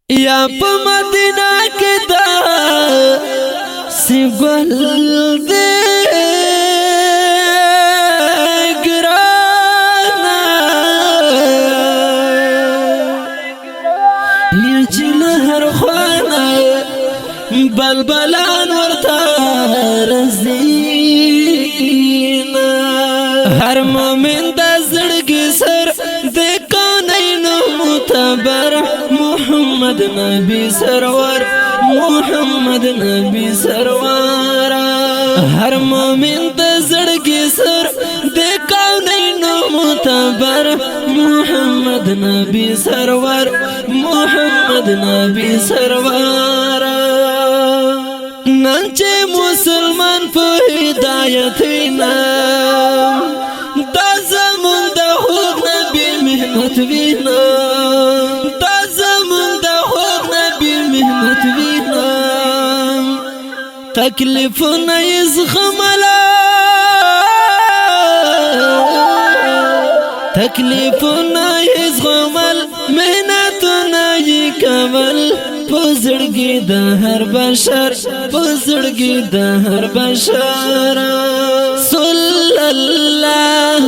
یا په مدینه کې دا سیګل دې ګرانا یا چې هر خانه بلبلان ورته رزینا هر مومن د زړګي سر د کونینو معتبر محمد نبی سرور محمد نبی سرور هر مومن د زړګي سر د کونینو معتبر محمد نبی سرور محمد نبی سرور نن چې مسلمان په هدایت وینا دا زمون د خود نبی مهنت وینا دا زمون د خود نبی مهنت وینا تکلیفونه یزغملا تکلیفونه یزغمل مهنتونه یکمل پزړګي د هر بشر پزړګي د هر بشر صلی الله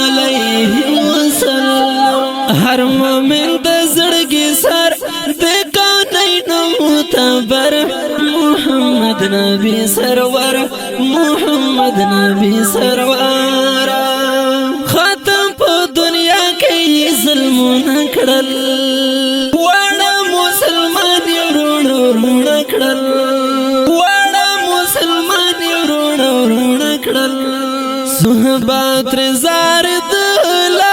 علیه وسلم هر مومن د زړګي سر د کونینو معتبر محمد نبی سرور محمد نبی سرور ختم په دنیا کې ظلمونه کړل واړه مسلمان یې ورونه کړل واړه مسلمان یې ورونه کړل صحبت رضار دلا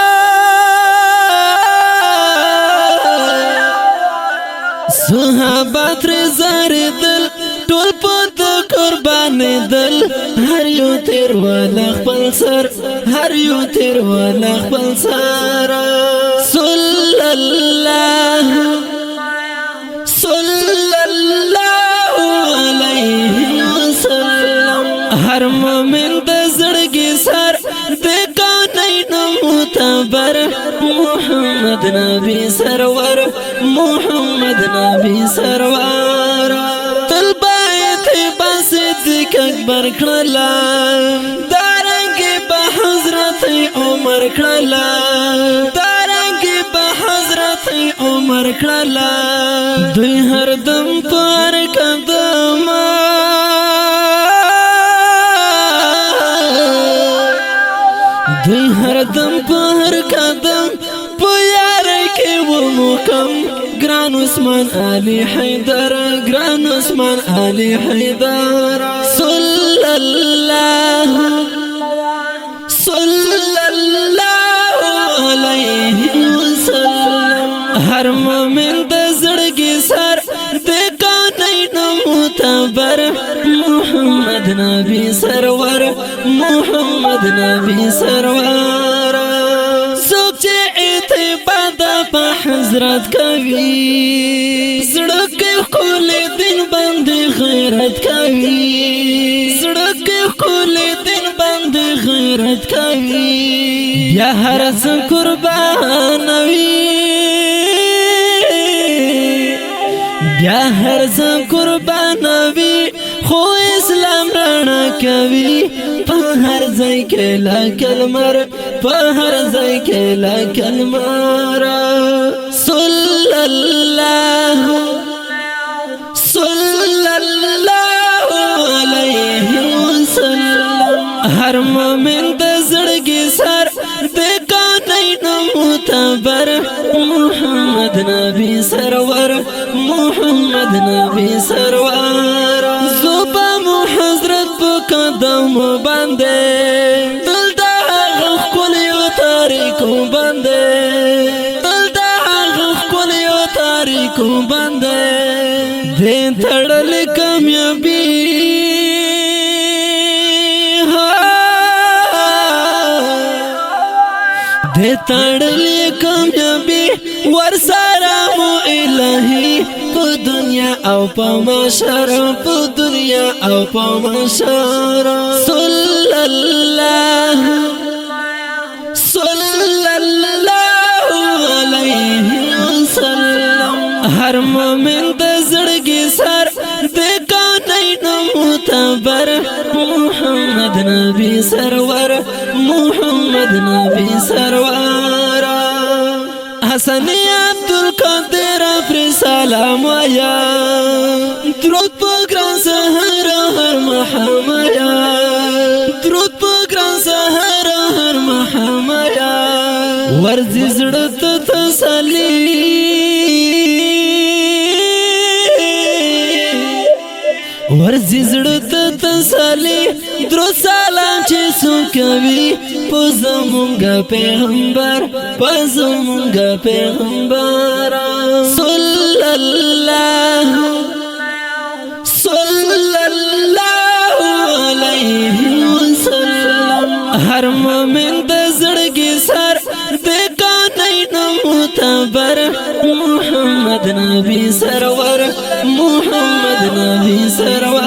صحبت رضار دل ټول په قربان دل هر یو تیر والا خپل سر هر یو تیر والا خپل سر صلی الله علیه وسلم هر مومن د زړګي سر د کونینو معتبر محمد نبی سرور محمد نبی سرور تل بیت صدیق اکبر کړلا دارنګ به حضرت عمر کړلا دارنګ به حضرت عمر کړلا دوی هر دم پر قدم دوی هر دم پر قدم په یار کې و مقام گران عثمان علی حیدر گران عثمان علی حیدر صلی الله علیه وسلم هر مومن د زړګي سر د کونینو معتبر محمد نبی سرور محمد نبی سرور څوک چې اعتماد په حضرت کوي زړه کې خپل دین باندې غیرت کوي زړه کې خپل دین باندې غیرت کوي بیا هر څه قربان وي بیا هر څه قربان وي خو اسلام رڼا کوي په هر ځای کې لا کلمر په هر ځای کې لا کلمر صلی الله علیه وسلم هر مومن د زړګي سر د کونینو معتبر محمد نبی سرور محمد نبی سرور زوبا حضرت په قدم باندې دل دا خپل یو تاریخو باندې دل دا خپل یو تاریخو باندې دین تړل کامیابی دې تړل کامیابی ورسره مو الهی په دنیا او په محشر په دنیا او په محشر صلی الله هر مومن د زړګي سر د کانین معتبر محمد نبی سرور محمد نبی سرور حسن عبدالقادر پر سلام آیا درود پا گران سهر هر محمایا درود پا گران سهر هر محمایا ورزی زړت تسلی ورزی زړت تسلی درو سلام چې سوکوي په زمونږ پیغمبر په زمونږ پیغمبر صلی الله علیه وسلم هر مومن د زړګي سر د کانین معتبر محمد نبی سرور محمد نبی سرور